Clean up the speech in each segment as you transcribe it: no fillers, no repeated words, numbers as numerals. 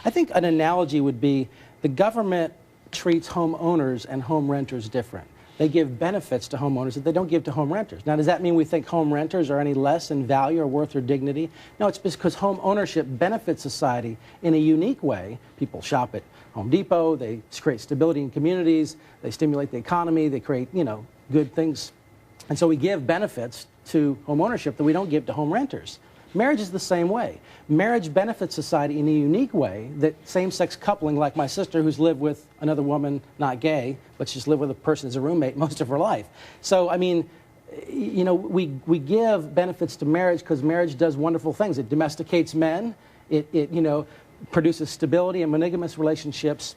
I think an analogy would be the government treats homeowners and home renters different. They give benefits to homeowners that they don't give to home renters. Now, does that mean we think home renters are any less in value or worth or dignity? No, it's because home ownership benefits society in a unique way. People shop at Home Depot, they create stability in communities, they stimulate the economy, they create, you know, good things. And so we give benefits to home ownership that we don't give to home renters. Marriage is the same way. Marriage benefits society in a unique way that same-sex coupling, like my sister who's lived with another woman, not gay, but she's lived with a person as a roommate most of her life. So, I mean, you know, we give benefits to marriage because marriage does wonderful things. It domesticates men. It you know, produces stability in monogamous relationships.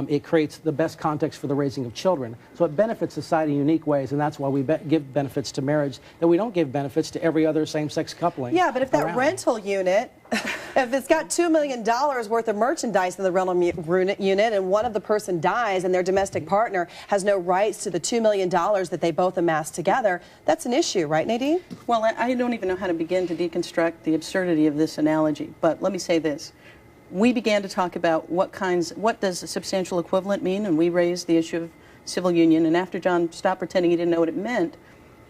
It creates the best context for the raising of children. So it benefits society in unique ways, and that's why we give benefits to marriage that we don't give benefits to every other same-sex coupling. Yeah, but if that rental unit, if it's got $2 million worth of merchandise in the rental unit and one of the person dies and their domestic partner has no rights to the $2 million that they both amassed together, that's an issue, right, Nadine? Well, I don't even know how to begin to deconstruct the absurdity of this analogy, but let me say this. We began to talk about what does a substantial equivalent mean, and we raised the issue of civil union, and after John stopped pretending he didn't know what it meant,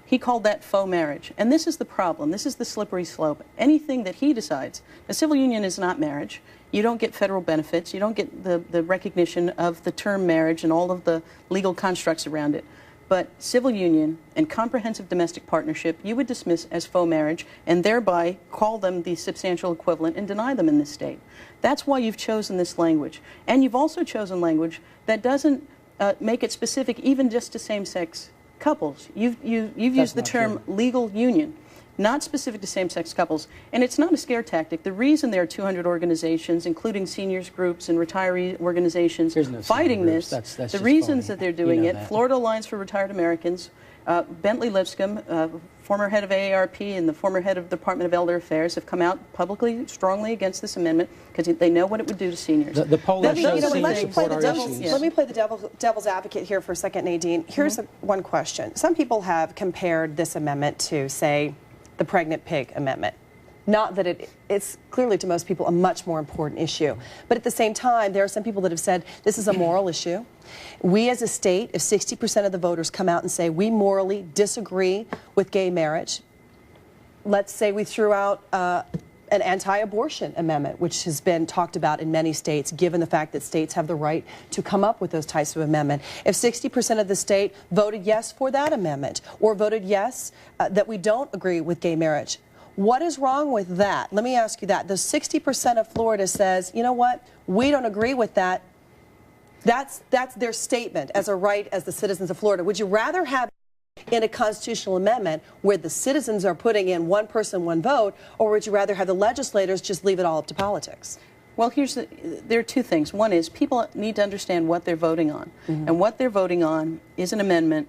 he called that faux marriage. And this is the problem. This is the slippery slope. Anything that he decides, a civil union is not marriage. You don't get federal benefits. You don't get the recognition of the term marriage and all of the legal constructs around it. But civil union and comprehensive domestic partnership you would dismiss as faux marriage and thereby call them the substantial equivalent and deny them in this state. That's why you've chosen this language. And you've also chosen language that doesn't make it specific even just to same-sex couples. You've used the term legal union, not specific to same-sex couples. And it's not a scare tactic. The reason there are 200 organizations, including seniors groups and retiree organizations, fighting this, the reasons that they're doing it, Florida Alliance for Retired Americans, Bentley Lipscomb, former head of AARP and the former head of the Department of Elder Affairs, have come out publicly strongly against this amendment because they know what it would do to seniors. The Polish let me play the devil's advocate here for a second, Nadine. Here's one question. Some people have compared this amendment to, say, the pregnant pig amendment. Not that it's clearly to most people a much more important issue. But at the same time, there are some people that have said this is a moral issue. We as a state, if 60% of the voters come out and say we morally disagree with gay marriage, let's say we threw out an anti-abortion amendment, which has been talked about in many states, given the fact that states have the right to come up with those types of amendments. If 60% of the state voted yes for that amendment, or voted yes that we don't agree with gay marriage, what is wrong with that? Let me ask you that. The 60% of Florida says, you know what, we don't agree with that. That's their statement as a right as the citizens of Florida. Would you rather have in a constitutional amendment where the citizens are putting in one person, one vote, or would you rather have the legislators just leave it all up to politics? Well, there are two things. One is people need to understand what they're voting on. And what they're voting on is an amendment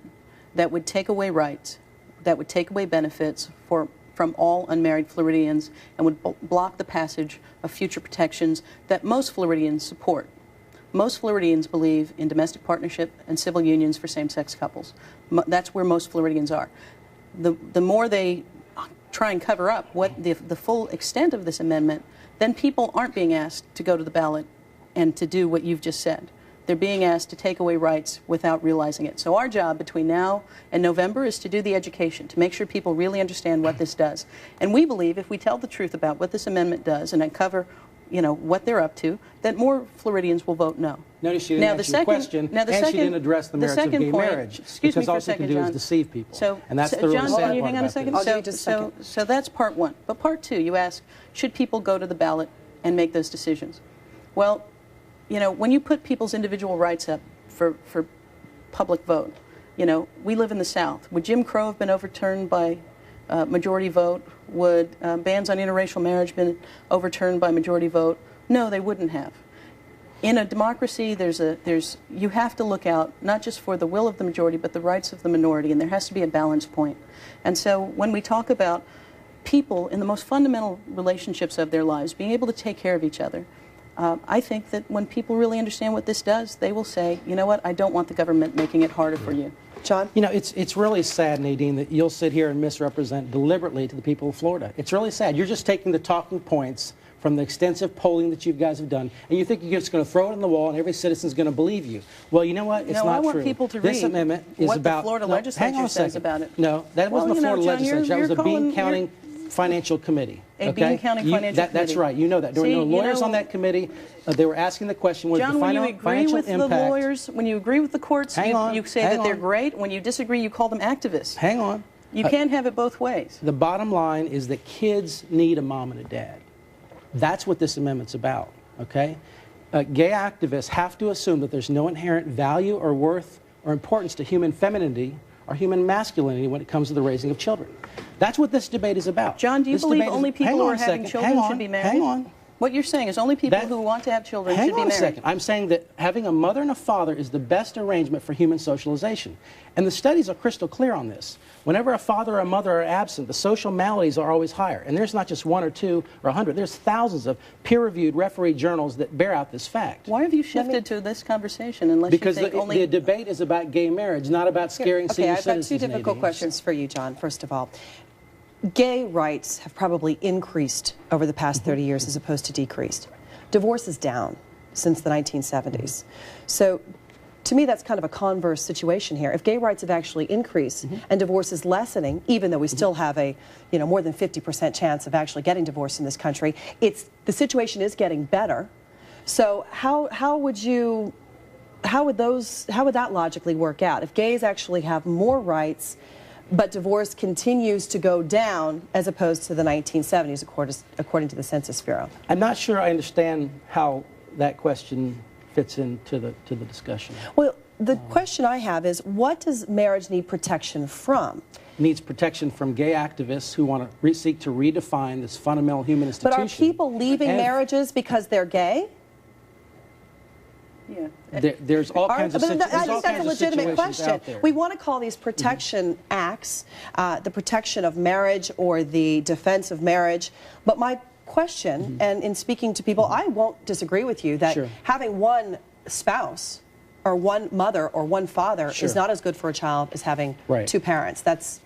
that would take away rights, that would take away benefits from all unmarried Floridians and would block the passage of future protections that most Floridians support. Most Floridians believe in domestic partnership and civil unions for same-sex couples. That's where most Floridians are. The more they try and cover up what the full extent of this amendment, then people aren't being asked to go to the ballot and to do what you've just said. They're being asked to take away rights without realizing it. So our job between now and November is to do the education, to make sure people really understand what this does. And we believe if we tell the truth about what this amendment does and uncover, you know, what they're up to, that more Floridians will vote no. Notice she didn't answer your question, and she didn't address the merits of gay marriage. Excuse me for a Because all second, she can do is deceive people. And that's the really sad John, can you hang on a second? So that's part one. But part two, you ask, should people go to the ballot and make those decisions? Well, you know, when you put people's individual rights up for public vote, you know, we live in the South. Would Jim Crow have been overturned by majority vote? Would bans on interracial marriage been overturned by majority vote? No, they wouldn't have. In a democracy, you have to look out not just for the will of the majority, but the rights of the minority, and there has to be a balance point. And so when we talk about people in the most fundamental relationships of their lives being able to take care of each other, I think that when people really understand what this does, they will say, you know what, I don't want the government making it harder for you. John? You know, it's really sad, Nadine, that you'll sit here and misrepresent deliberately to the people of Florida. It's really sad. You're just taking the talking points from the extensive polling that you guys have done, and you think you're just going to throw it on the wall and every citizen's going to believe you. Well, you know what? It's not true. I want people to this read amendment is what about, the Florida legislature says about it. No, that wasn't the Florida legislature. That was the Bean County Financial Committee. A Bean County Financial Committee. That's right. You know that. There were no lawyers on that committee. They were asking the question, what is the financial impact? John, when you agree with the lawyers, when you agree with the courts, you say that they're great. When you disagree, you call them activists. Hang on. You can't have it both ways. The bottom line is that kids need a mom and a dad. That's what this amendment's about, okay? Gay activists have to assume that there's no inherent value or worth or importance to human femininity or human masculinity when it comes to the raising of children. That's what this debate is about. John, do you believe only people who are having children should be married? Hang on. What you're saying is only people who want to have children should be married. Hang on a second. I'm saying that having a mother and a father is the best arrangement for human socialization. And the studies are crystal clear on this. Whenever a father or a mother are absent, the social maladies are always higher. And there's not just 1 or 2 or 100. There's thousands of peer-reviewed, refereed journals that bear out this fact. Why have you shifted to this conversation unless because you think only... the debate is about gay marriage, not about scaring senior citizens. Okay, I've got 2 difficult questions for you, John, first of all. Gay rights have probably increased over the past 30 years as opposed to decreased. Divorce is down since the 1970s. So to me, that's kind of a converse situation here. If gay rights have actually increased and divorce is lessening, even though we still have a more than 50% chance of actually getting divorced in this country, the situation is getting better. So how would that logically work out? If gays actually have more rights, but divorce continues to go down as opposed to the 1970s, according to the Census Bureau. I'm not sure I understand how that question fits into the discussion. Well, the question I have is, what does marriage need protection from? It needs protection from gay activists who want to seek to redefine this fundamental human institution. But are people leaving marriages because they're gay? Yeah. There's all kinds of situations. I think that's a legitimate question. We want to call these protection acts, the protection of marriage or the defense of marriage. But my question, and in speaking to people, I won't disagree with you that having one spouse or one mother or one father is not as good for a child as having 2 parents. That's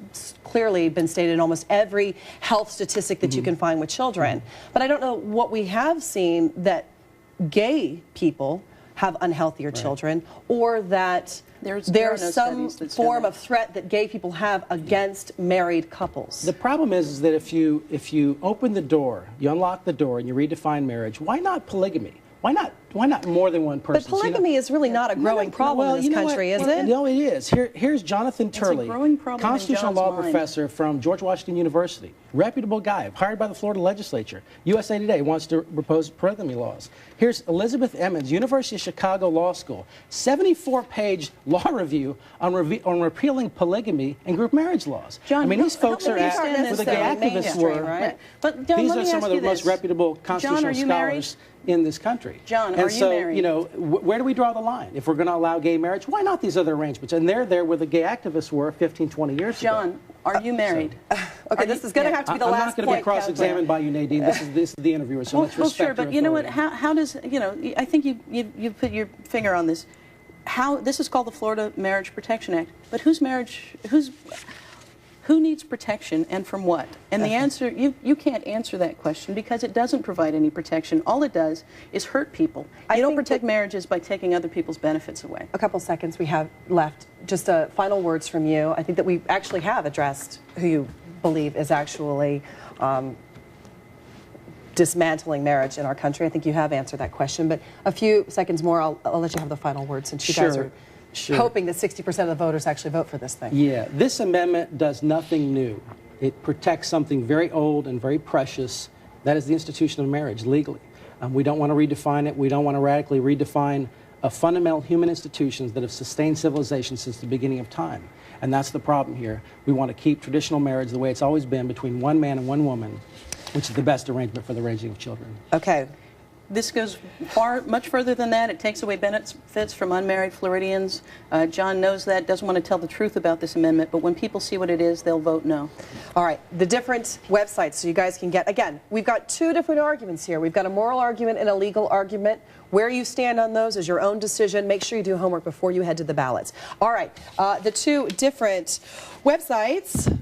clearly been stated in almost every health statistic that you can find with children. But I don't know what we have seen that gay people have unhealthier children, or that there's some form of threat that gay people have against married couples. The problem is that if you open the door, you unlock the door, and you redefine marriage, why not polygamy? Why not more than one person? But polygamy is really not a growing problem in this country, is it? No, it is. Here's Jonathan Turley, constitutional law professor from George Washington University, reputable guy, hired by the Florida legislature. USA Today wants to propose polygamy laws. Here's Elizabeth Emmons, University of Chicago Law School, 74-page law review on repealing polygamy and group marriage laws. John, I mean, these folks are at where the gay activists were. Right? But John, these are some of the most reputable constitutional scholars in this country. John, are you married? Where do we draw the line? If we're going to allow gay marriage, why not these other arrangements? And they're there where the gay activists were 15, 20 years ago. John, are you married? Okay, this is going to have to be the last point. I'm not going to be cross-examined by you, Nadine. This is the interviewer, so let's respect sure, but you know what? How does, I think you put your finger on this. This is called the Florida Marriage Protection Act, but who needs protection and from what? And the answer, you can't answer that question because it doesn't provide any protection. All it does is hurt people. You don't protect marriages by taking other people's benefits away. A couple seconds we have left. Just final words from you. I think that we actually have addressed who you believe is actually dismantling marriage in our country. I think you have answered that question, but a few seconds more, I'll let you have the final word since you guys are hoping that 60% of the voters actually vote for this thing. Yeah, this amendment does nothing new. It protects something very old and very precious. That is the institution of marriage legally. We don't want to redefine it. We don't want to radically redefine fundamental human institutions that have sustained civilization since the beginning of time. And that's the problem here. We want to keep traditional marriage the way it's always been between one man and one woman, which is the best arrangement for the raising of children. Okay. This goes much further than that. It takes away benefits from unmarried Floridians. John knows that, doesn't want to tell the truth about this amendment, but when people see what it is, they'll vote no. All right, the different websites so you guys can get, again, we've got 2 different arguments here. We've got a moral argument and a legal argument. Where you stand on those is your own decision. Make sure you do homework before you head to the ballots. All right, the 2 different websites.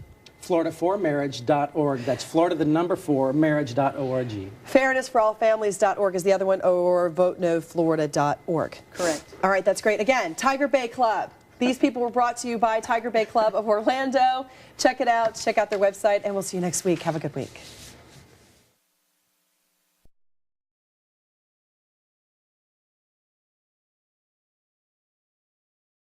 Florida4marriage.org. That's Florida, the number 4, marriage.org. Fairnessforallfamilies.org is the other one, or votenoflorida.org. Correct. All right, that's great. Again, Tiger Bay Club. These people were brought to you by Tiger Bay Club of Orlando. Check it out. Check out their website, and we'll see you next week. Have a good week.